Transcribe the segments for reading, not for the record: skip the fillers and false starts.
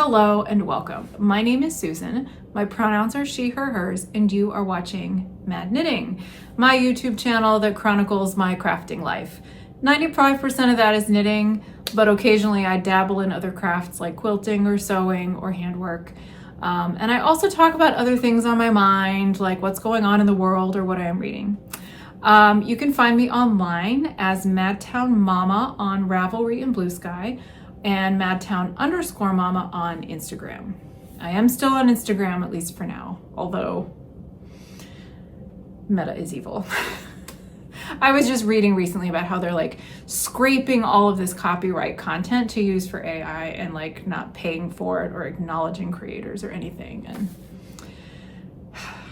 Hello and welcome. My name is Susan. My pronouns are she, her, hers, and you are watching Mad Knitting, my YouTube channel that chronicles my crafting life. 95% of that is knitting, but occasionally I dabble in other crafts like quilting or sewing or handwork. And I also talk about other things on my mind, like what's going on in the world or what I am reading. You can find me online as madtownmama on Ravelry and Bluesky, and madtown_mama on Instagram. I am still on Instagram, at least for now, although Meta is evil. I was just reading recently about how they're like scraping all of this copyright content to use for AI and like not paying for it or acknowledging creators or anything. And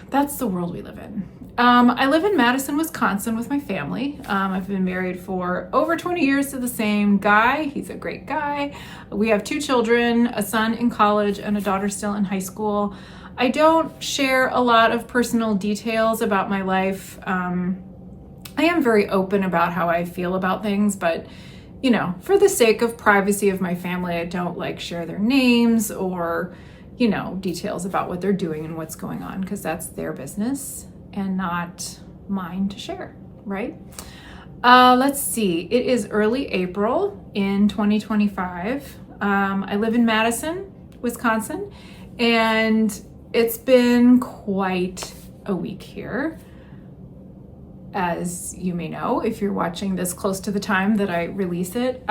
that's the world we live in. I live in Madison, Wisconsin with my family. I've been married for over 20 years to the same guy. He's a great guy. We have 2 children, a son in college and a daughter still in high school. I don't share a lot of personal details about my life. I am very open about how I feel about things, but you know, for the sake of privacy of my family, I don't like share their names or, you know, details about what they're doing and what's going on, because that's their business and not mine to share, right? Let's see, it is early April in 2025. I live in Madison, Wisconsin, and it's been quite a week here. As you may know, if you're watching this close to the time that I release it,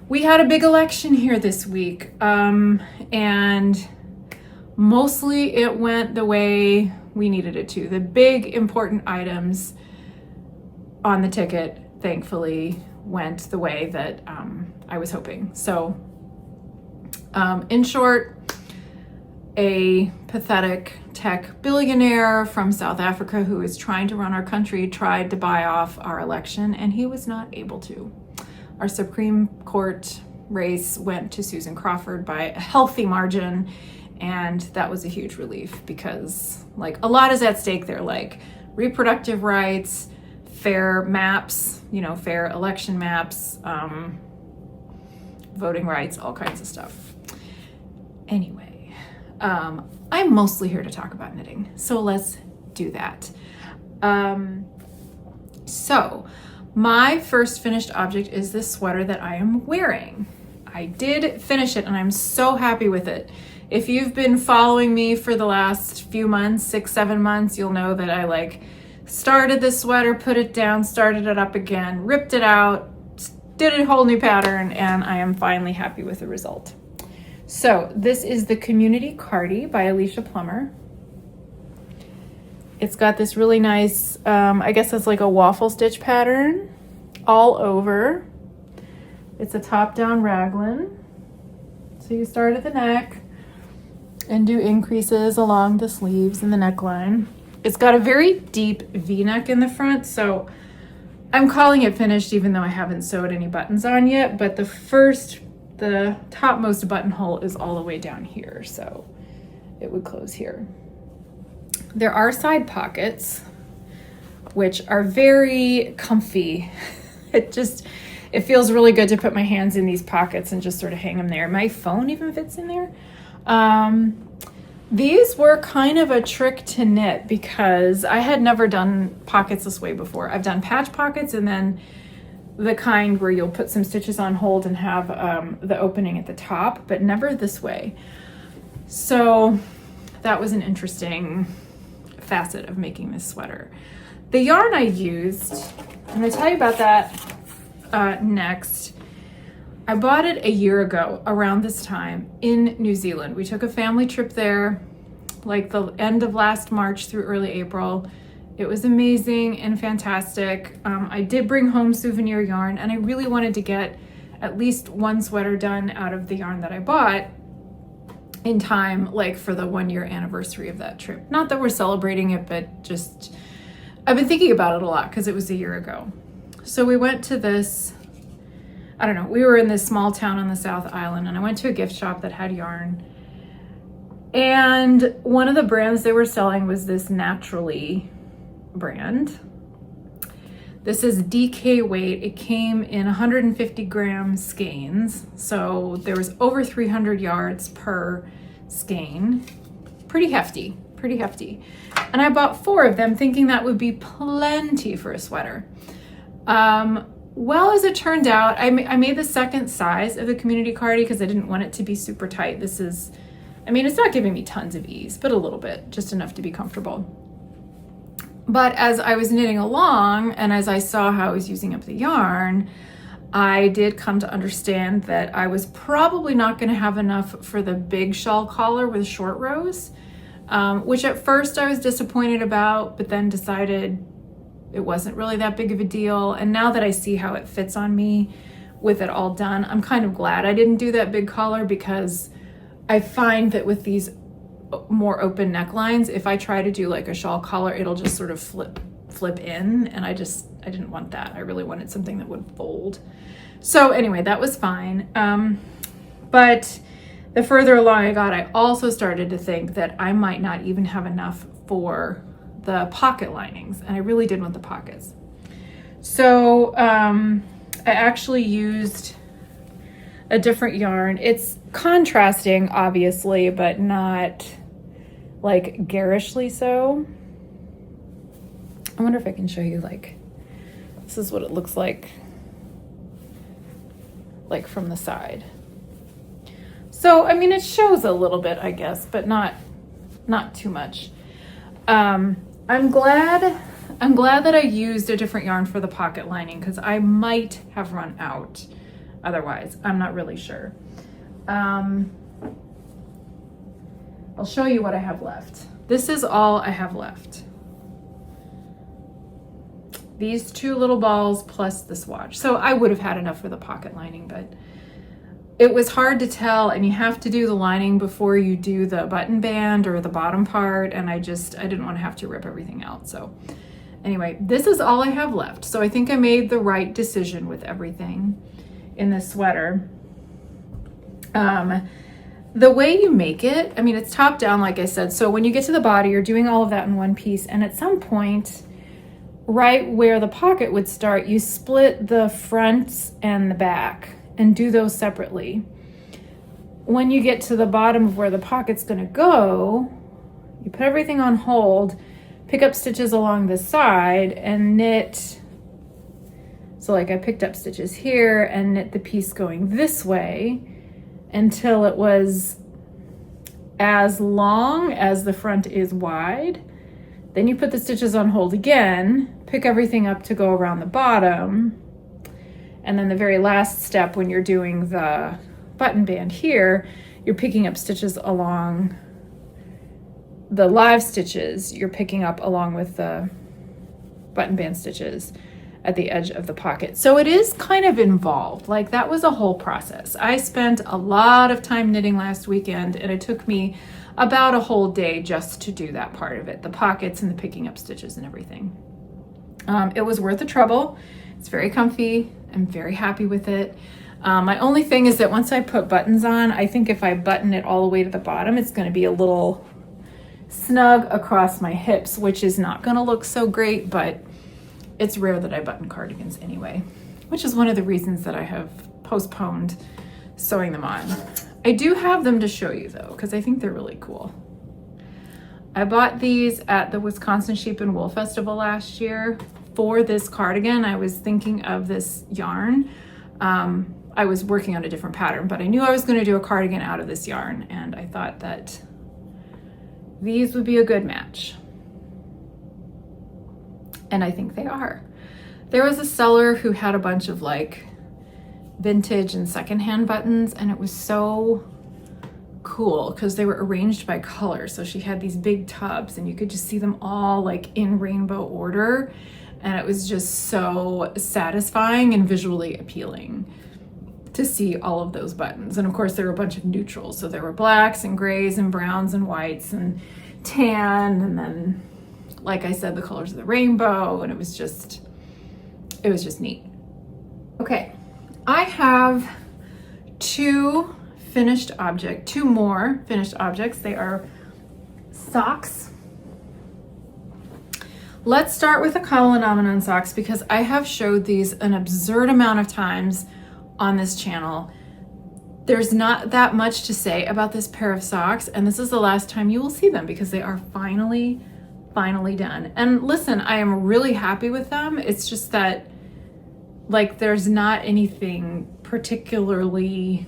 we had a big election here this week, and mostly it went the way we needed it to. The big important items on the ticket, thankfully, went the way that I was hoping. So, in short, a pathetic tech billionaire from South Africa who is trying to run our country tried to buy off our election, and he was not able to. Our Supreme Court race went to Susan Crawford by a healthy margin, and that was a huge relief because like a lot is at stake there, like reproductive rights, fair maps, you know, fair election maps, voting rights, all kinds of stuff. Anyway, I'm mostly here to talk about knitting, so let's do that. So my first finished object is this sweater that I am wearing. I did finish it and I'm so happy with it. If you've been following me for the last few months, 6-7 months, you'll know that I like started this sweater, put it down, started it up again, ripped it out, did a whole new pattern, and I am finally happy with the result. So this is the Community Cardi by Alicia Plummer. It's got this really nice, I guess it's like a waffle stitch pattern all over. It's a top-down raglan. So you start at the neck and do increases along the sleeves and the neckline. It's got a very deep V-neck in the front, so I'm calling it finished even though I haven't sewed any buttons on yet, but the topmost buttonhole is all the way down here, so it would close here. There are side pockets, which are very comfy. It feels really good to put my hands in these pockets and just sort of hang them there. My phone even fits in there. These were kind of a trick to knit because I had never done pockets this way before. I've done patch pockets and then the kind where you'll put some stitches on hold and have the opening at the top, but never this way. So that was an interesting facet of making this sweater. The yarn I used, I'm gonna tell you about that next. I bought it a year ago around this time in New Zealand. We took a family trip there, like the end of last March through early April. It was amazing and fantastic. I did bring home souvenir yarn, and I really wanted to get at least one sweater done out of the yarn that I bought in time, like for the 1-year anniversary of that trip. Not that we're celebrating it, but just, I've been thinking about it a lot because it was a year ago. So we went to this, I don't know, we were in this small town on the South Island, and I went to a gift shop that had yarn. And one of the brands they were selling was this Naturally brand. This is DK weight. It came in 150 gram skeins. So there was over 300 yards per skein. Pretty hefty, pretty hefty. And I bought 4 of them thinking that would be plenty for a sweater. Well, as it turned out, I made the second size of the community Cardi because I didn't want it to be super tight. This is, I mean, it's not giving me tons of ease, but a little bit, just enough to be comfortable. But as I was knitting along and as I saw how I was using up the yarn, I did come to understand that I was probably not going to have enough for the big shawl collar with short rows, which at first I was disappointed about, but then decided it wasn't really that big of a deal. And now that I see how it fits on me with it all done, I'm kind of glad I didn't do that big collar, because I find that with these more open necklines, if I try to do like a shawl collar, it'll just sort of flip in, and I didn't want that. I really wanted something that would fold. So anyway, that was fine. But the further along I got, I also started to think that I might not even have enough for the pocket linings, and I really did want the pockets. So I actually used a different yarn. It's contrasting, obviously, but not like garishly so. I wonder if I can show you, like, this is what it looks like from the side. So, I mean, it shows a little bit, I guess, but not too much. I'm glad that I used a different yarn for the pocket lining, because I might have run out otherwise. I'm not really sure. I'll show you what I have left. This is all I have left. These 2 little balls plus the swatch. So I would have had enough for the pocket lining, but it was hard to tell, and you have to do the lining before you do the button band or the bottom part, and I didn't want to have to rip everything out. So anyway, this is all I have left. So I think I made the right decision with everything in this sweater. The way you make it, I mean, it's top down, like I said. So when you get to the body, you're doing all of that in one piece, and at some point, right where the pocket would start, you split the front and the back and do those separately. When you get to the bottom of where the pocket's gonna go, you put everything on hold, pick up stitches along the side and knit. So like I picked up stitches here and knit the piece going this way until it was as long as the front is wide. Then you put the stitches on hold again, pick everything up to go around the bottom. And then the very last step, when you're doing the button band here, you're picking up stitches along the live stitches, you're picking up along with the button band stitches at the edge of the pocket. So it is kind of involved. Like, that was a whole process. I spent a lot of time knitting last weekend, and it took me about a whole day just to do that part of it, the pockets and the picking up stitches and everything. It was worth the trouble. It's very comfy. I'm very happy with it. My only thing is that once I put buttons on, I think if I button it all the way to the bottom, it's going to be a little snug across my hips, which is not going to look so great, but it's rare that I button cardigans anyway, which is one of the reasons that I have postponed sewing them on. I do have them to show you though, because I think they're really cool. I bought these at the Wisconsin Sheep and Wool Festival last year. For this cardigan, I was thinking of this yarn. I was working on a different pattern, but I knew I was going to do a cardigan out of this yarn, and I thought that these would be a good match. And I think they are. There was a seller who had a bunch of like vintage and secondhand buttons, and it was so cool because they were arranged by color. So she had these big tubs and you could just see them all like in rainbow order, and it was just so satisfying and visually appealing to see all of those buttons. And of course there were a bunch of neutrals, so there were blacks and grays and browns and whites and tan, and then like I said, the colors of the rainbow, and it was just neat. Okay, I have two more finished objects. They are socks. Let's start with the Kamalanomenon socks because I have showed these an absurd amount of times on this channel. There's not that much to say about this pair of socks, and this is the last time you will see them because they are finally done. And listen, I am really happy with them. It's just that, like, there's not anything particularly,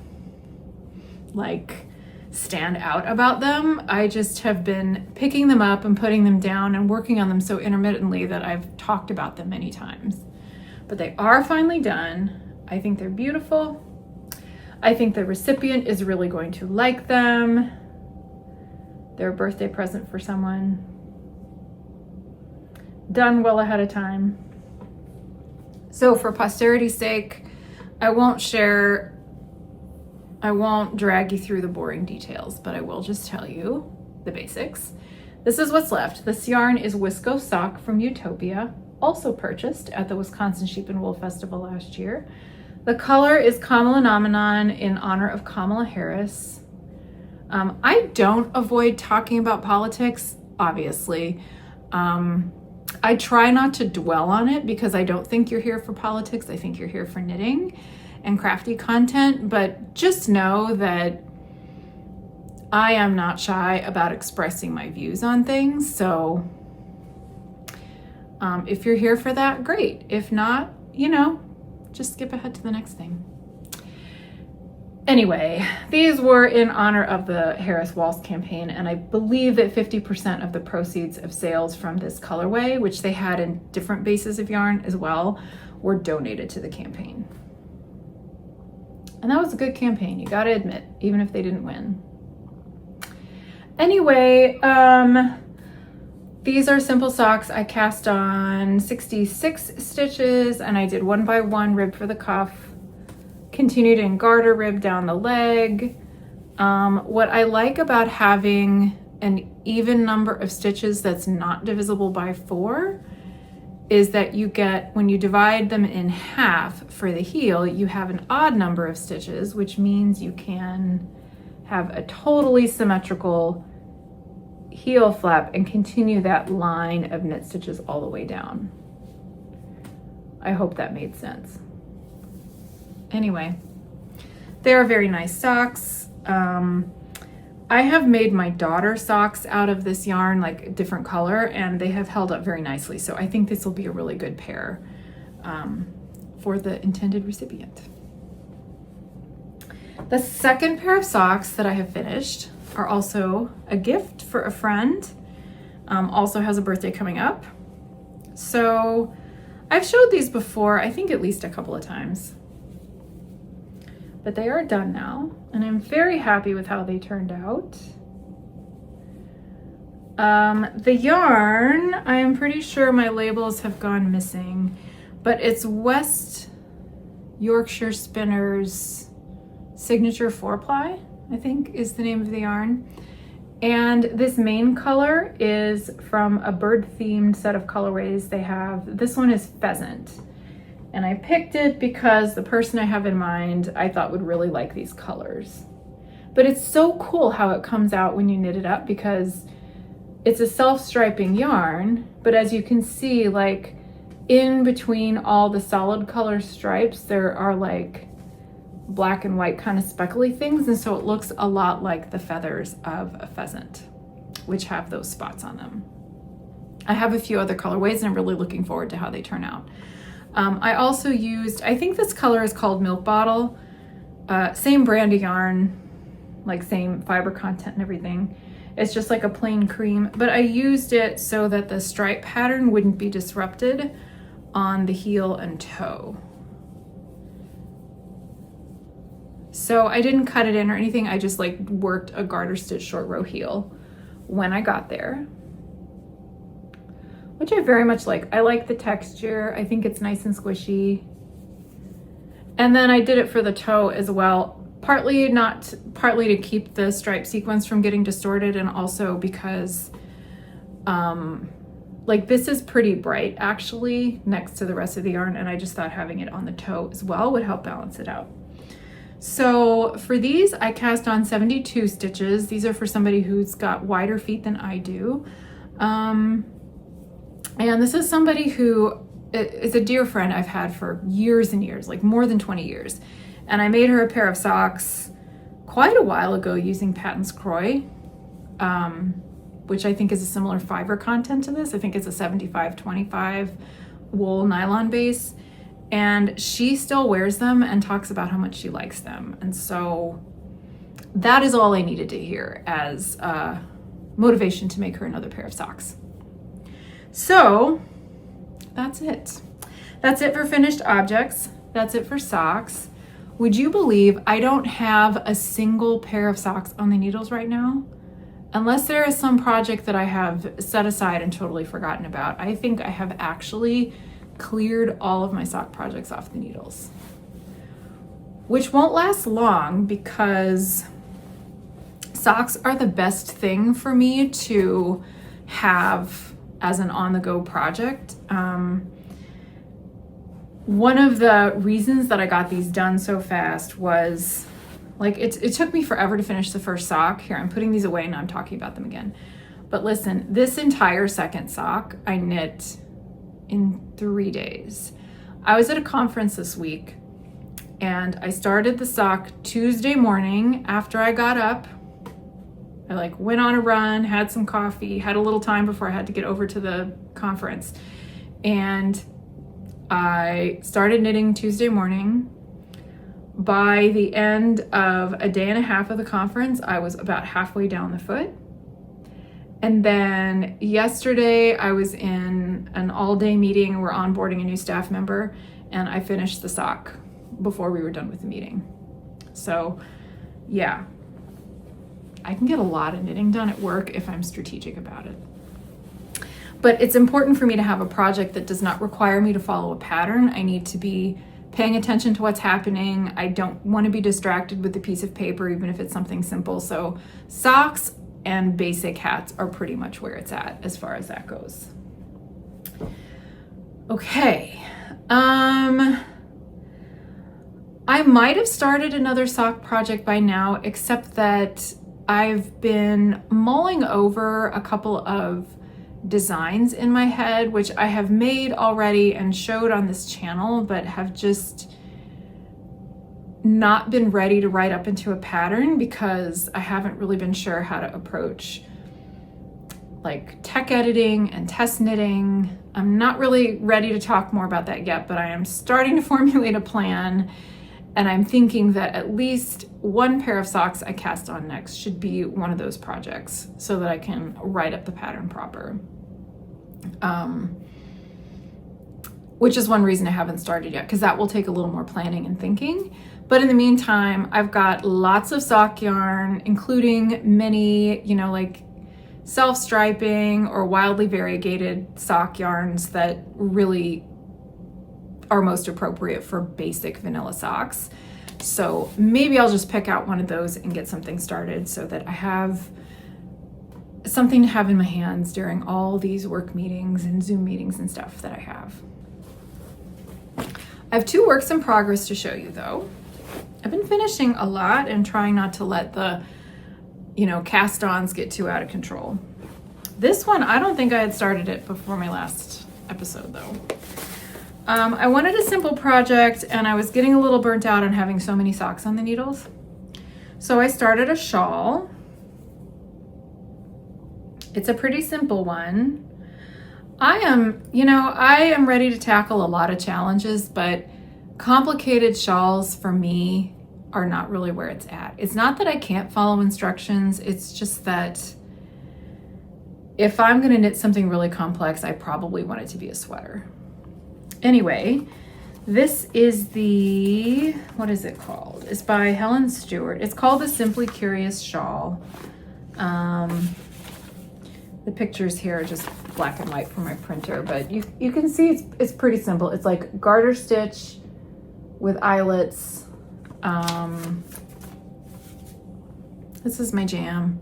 like, stand out about them. I just have been picking them up and putting them down and working on them so intermittently that I've talked about them many times. But they are finally done. I think they're beautiful. I think the recipient is really going to like them. They're a birthday present for someone. Done well ahead of time. So for posterity's sake, I won't drag you through the boring details, but I will just tell you the basics. This is what's left. This yarn is Wisco sock from Ewetopia, also purchased at the Wisconsin Sheep and Wool Festival last year. The color is Kamalanomenon in honor of Kamala Harris. I don't avoid talking about politics, obviously. I try not to dwell on it because I don't think you're here for politics. I think you're here for knitting and crafty content, but just know that I am not shy about expressing my views on things. So if you're here for that, great. If not, you know, just skip ahead to the next thing. Anyway, these were in honor of the Harris Waltz campaign, and I believe that 50% of the proceeds of sales from this colorway, which they had in different bases of yarn as well, were donated to the campaign. And that was a good campaign, you gotta admit, even if they didn't win. Anyway, these are simple socks. I cast on 66 stitches and I did 1 by 1 rib for the cuff. Continued in garter rib down the leg. What I like about having an even number of stitches that's not divisible by 4 is that you get, when you divide them in half for the heel, you have an odd number of stitches, which means you can have a totally symmetrical heel flap and continue that line of knit stitches all the way down. I hope that made sense. Anyway, they are very nice socks. I have made my daughter socks out of this yarn, like a different color, and they have held up very nicely. So I think this will be a really good pair for the intended recipient. The second pair of socks that I have finished are also a gift for a friend. Also has a birthday coming up. So I've showed these before, I think at least a couple of times. But they are done now, and I'm very happy with how they turned out. The yarn, I am pretty sure my labels have gone missing, but it's West Yorkshire Spinners Signature 4-ply, I think is the name of the yarn. And this main color is from a bird-themed set of colorways they have. This one is Pheasant. And I picked it because the person I have in mind I thought would really like these colors. But it's so cool how it comes out when you knit it up because it's a self-striping yarn, but as you can see, like in between all the solid color stripes, there are like black and white kind of speckly things, and so it looks a lot like the feathers of a pheasant, which have those spots on them. I have a few other colorways and I'm really looking forward to how they turn out. I also used, I think this color is called Milk Bottle, same brand of yarn, like same fiber content and everything. It's just like a plain cream, but I used it so that the stripe pattern wouldn't be disrupted on the heel and toe. So I didn't cut it in or anything, I just like worked a garter stitch short row heel when I got there, which I very much like. I like the texture. I think it's nice and squishy. And then I did it for the toe as well, partly to keep the stripe sequence from getting distorted, and also because like this is pretty bright actually next to the rest of the yarn, and I just thought having it on the toe as well would help balance it out. So for these, I cast on 72 stitches. These are for somebody who's got wider feet than I do. And this is somebody who is a dear friend I've had for years and years, like more than 20 years. And I made her a pair of socks quite a while ago using Patton's Croy, which I think is a similar fiber content to this. I think it's a 75-25 wool nylon base. And she still wears them and talks about how much she likes them. And so that is all I needed to hear as motivation to make her another pair of socks. So that's it. That's it for finished objects. That's it for socks. Would you believe I don't have a single pair of socks on the needles right now? Unless there is some project that I have set aside and totally forgotten about, I think I have actually cleared all of my sock projects off the needles. Which won't last long because socks are the best thing for me to have as an on-the-go project. One of the reasons that I got these done so fast was, like, it took me forever to finish the first sock. Here, I'm putting these away and I'm talking about them again. But listen, this entire second sock I knit in 3 days. I was at a conference this week and I started the sock Tuesday morning after I got up. I went on a run, had some coffee, had a little time before I had to get over to the conference. And I started knitting Tuesday morning. By the end of a day and a half of the conference, I was about halfway down the foot. And then yesterday I was in an all-day meeting. We're onboarding a new staff member and I finished the sock before we were done with the meeting. So yeah, I can get a lot of knitting done at work if I'm strategic about it. But it's important for me to have a project that does not require me to follow a pattern. I need to be paying attention to what's happening. I don't want to be distracted with a piece of paper, even if it's something simple. So socks and basic hats are pretty much where it's at as far as that goes. Okay. I might have started another sock project by now, except that I've been mulling over a couple of designs in my head, which I have made already and showed on this channel, but have just not been ready to write up into a pattern because I haven't really been sure how to approach like tech editing and test knitting. I'm not really ready to talk more about that yet, but I am starting to formulate a plan. And I'm thinking that at least one pair of socks I cast on next should be one of those projects so that I can write up the pattern proper. Which is one reason I haven't started yet, because that will take a little more planning and thinking. But in the meantime, I've got lots of sock yarn, including many, like self-striping or wildly variegated sock yarns that really are most appropriate for basic vanilla socks. So maybe I'll just pick out one of those and get something started so that I have something to have in my hands during all these work meetings and Zoom meetings and stuff that I have. I have 2 works in progress to show you though. I've been finishing a lot and trying not to let the, cast-ons get too out of control. This one, I don't think I had started it before my last episode though. I wanted a simple project and I was getting a little burnt out on having so many socks on the needles. So I started a shawl. It's a pretty simple one. I am ready to tackle a lot of challenges, but complicated shawls for me are not really where it's at. It's not that I can't follow instructions. It's just that if I'm going to knit something really complex, I probably want it to be a sweater. Anyway, this is what is it called? It's by Helen Stewart. It's called the Simply Curious Shawl. The pictures here are just black and white from my printer, but you can see it's pretty simple. It's like garter stitch with eyelets. This is my jam.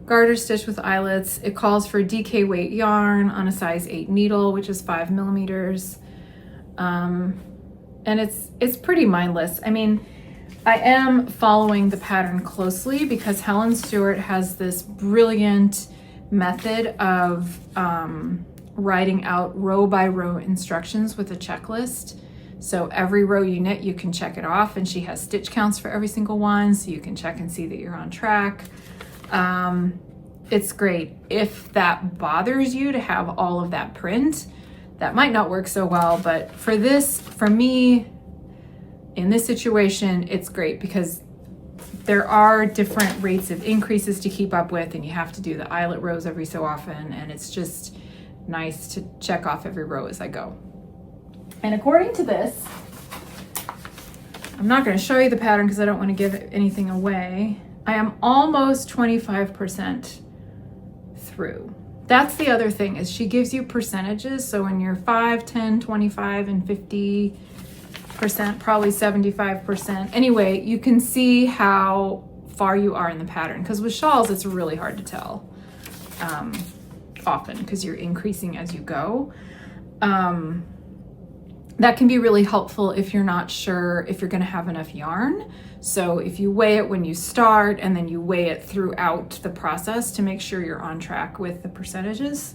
Garter stitch with eyelets. It calls for DK weight yarn on a size 8 needle, which is 5 millimeters. And it's pretty mindless. I mean, I am following the pattern closely because Helen Stewart has this brilliant method of writing out row by row instructions with a checklist. So every row you knit, you can check it off, and she has stitch counts for every single one, so you can check and see that you're on track. It's great. If that bothers you to have all of that print, that might not work so well, but for me, in this situation, it's great because there are different rates of increases to keep up with, and you have to do the eyelet rows every so often, and it's just nice to check off every row as I go. And according to this, I'm not going to show you the pattern because I don't want to give anything away. I am almost 25% through. That's the other thing, is she gives you percentages. So when you're 5, 10, 25, and 50%, probably 75%. Anyway, you can see how far you are in the pattern, because with shawls, it's really hard to tell often because you're increasing as you go. That can be really helpful if you're not sure if you're going to have enough yarn. So if you weigh it when you start and then you weigh it throughout the process to make sure you're on track with the percentages,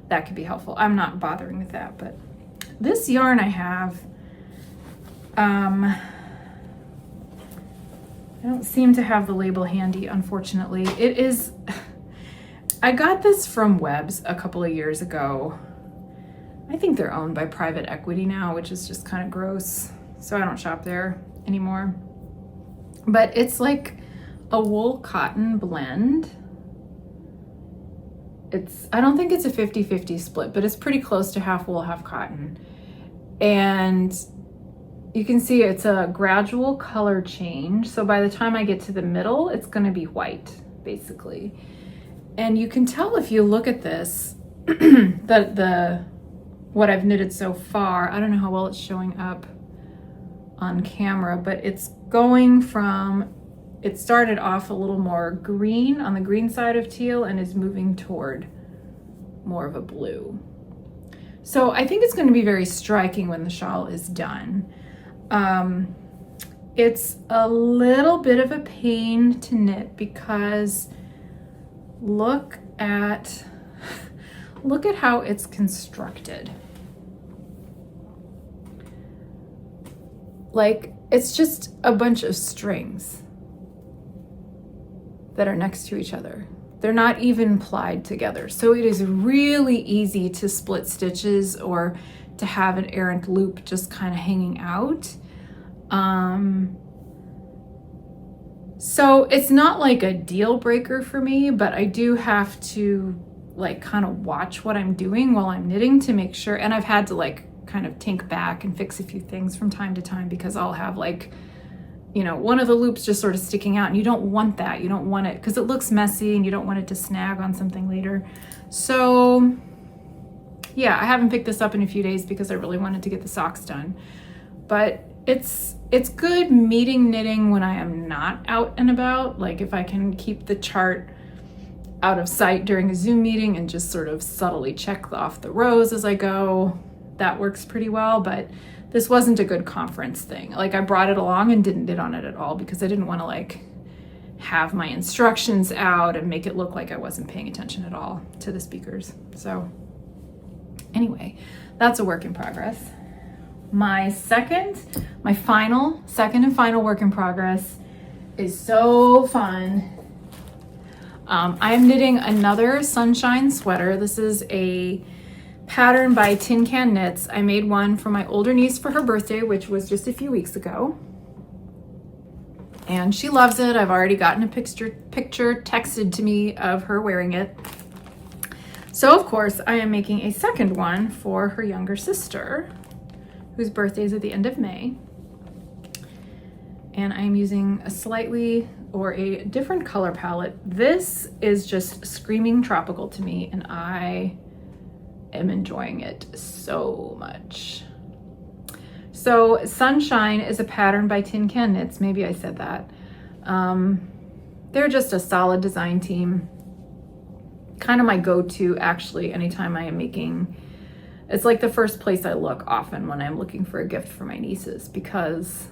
that could be helpful. I'm not bothering with that, but this yarn I have, I don't seem to have the label handy, unfortunately. It is, I got this from Webs a couple of years ago. I think they're owned by private equity now, which is just kind of gross. So I don't shop there anymore. But it's like a wool cotton blend. I don't think it's a 50-50 split, but it's pretty close to half wool, half cotton. And you can see it's a gradual color change. So by the time I get to the middle, it's going to be white, basically. And you can tell if you look at this, what I've knitted so far. I don't know how well it's showing up on camera, but it's going from, it started off a little more green on the green side of teal and is moving toward more of a blue. So I think it's going to be very striking when the shawl is done. It's a little bit of a pain to knit because look at how it's constructed. Like, it's just a bunch of strings that are next to each other. They're not even plied together. So it is really easy to split stitches or to have an errant loop just kind of hanging out. So it's not like a deal breaker for me, but I do have to like kind of watch what I'm doing while I'm knitting to make sure. And I've had to like kind of tink back and fix a few things from time to time because I'll have like, you know, one of the loops just sort of sticking out, and you don't want that. You don't want it because it looks messy and you don't want it to snag on something later. So yeah, I haven't picked this up in a few days because I really wanted to get the socks done. But it's good meeting knitting when I am not out and about. Like if I can keep the chart out of sight during a Zoom meeting and just sort of subtly check off the rows as I go, that works pretty well. But this wasn't a good conference thing. Like I brought it along and didn't knit on it at all because I didn't want to like have my instructions out and make it look like I wasn't paying attention at all to the speakers. So anyway, that's a work in progress. My second and final work in progress is so fun. I'm knitting another sunshine sweater. This is a pattern by Tin Can Knits. I made one for my older niece for her birthday, which was just a few weeks ago. And she loves it. I've already gotten a picture texted to me of her wearing it. So of course I am making a second one for her younger sister, whose birthday is at the end of May. And I'm using a different color palette. This is just screaming tropical to me, and I am enjoying it so much. So Sunshine is a pattern by Tin Can Knits. Maybe I said that. They're just a solid design team. Kind of my go-to actually anytime I am making, it's like the first place I look often when I'm looking for a gift for my nieces, because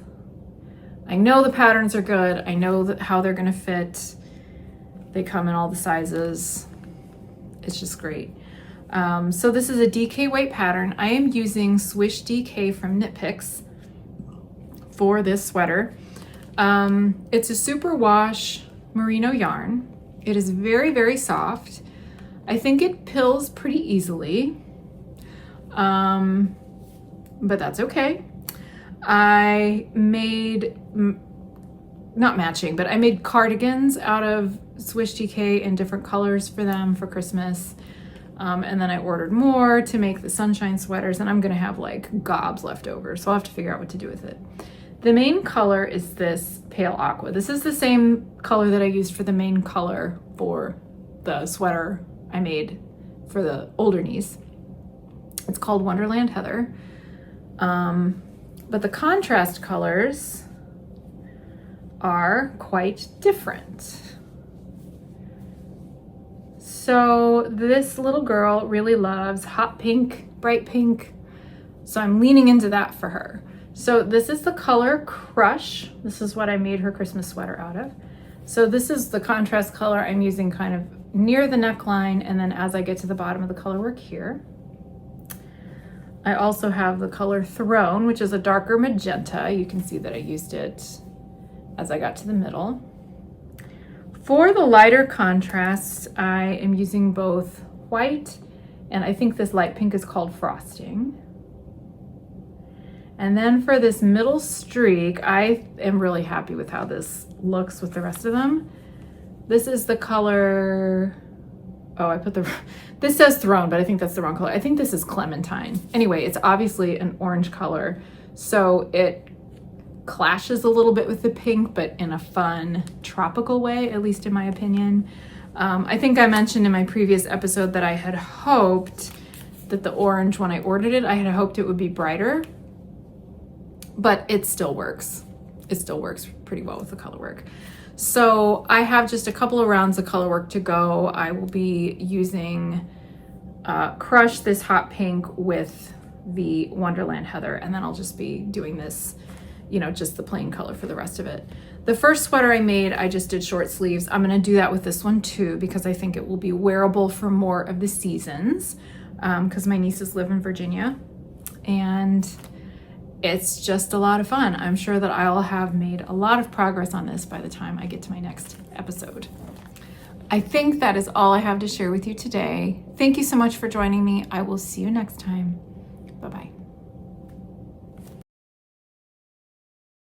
I know the patterns are good. I know how they're gonna fit. They come in all the sizes. It's just great. So this is a DK weight pattern. I am using Swish DK from Knitpicks for this sweater. It's a super wash merino yarn. It is very, very soft. I think it pills pretty easily, but that's okay. I made, not matching, but I made cardigans out of Swish DK in different colors for them for Christmas. And then I ordered more to make the sunshine sweaters, and I'm gonna have like gobs left over, so I'll have to figure out what to do with it. The main color is this pale aqua. This is the same color that I used for the main color for the sweater I made for the older niece. It's called Wonderland Heather. But the contrast colors are quite different. So this little girl really loves hot pink, bright pink. So I'm leaning into that for her. So this is the color Crush. This is what I made her Christmas sweater out of. So this is the contrast color I'm using kind of near the neckline, and then as I get to the bottom of the color work here. I also have the color Throne, which is a darker magenta. You can see that I used it as I got to the middle. For the lighter contrast, I am using both white, and I think this light pink is called Frosting. And then for this middle streak, I am really happy with how this looks with the rest of them. This is the color, oh, this says Throne, but I think that's the wrong color. I think this is Clementine. Anyway, it's obviously an orange color, so it clashes a little bit with the pink, but in a fun tropical way, at least in my opinion. I think I mentioned in my previous episode that I had hoped that the orange, when I ordered it, I had hoped it would be brighter, but it still works. It still works pretty well with the color work. So I have just a couple of rounds of color work to go. I will be using Crush, this hot pink, with the Wonderland Heather, and then I'll just be doing this, you know, just the plain color for the rest of it. The first sweater I made, I just did short sleeves. I'm gonna do that with this one too, because I think it will be wearable for more of the seasons, because my nieces live in Virginia, and it's just a lot of fun. I'm sure that I'll have made a lot of progress on this by the time I get to my next episode. I think that is all I have to share with you today. Thank you so much for joining me. I will see you next time. Bye-bye.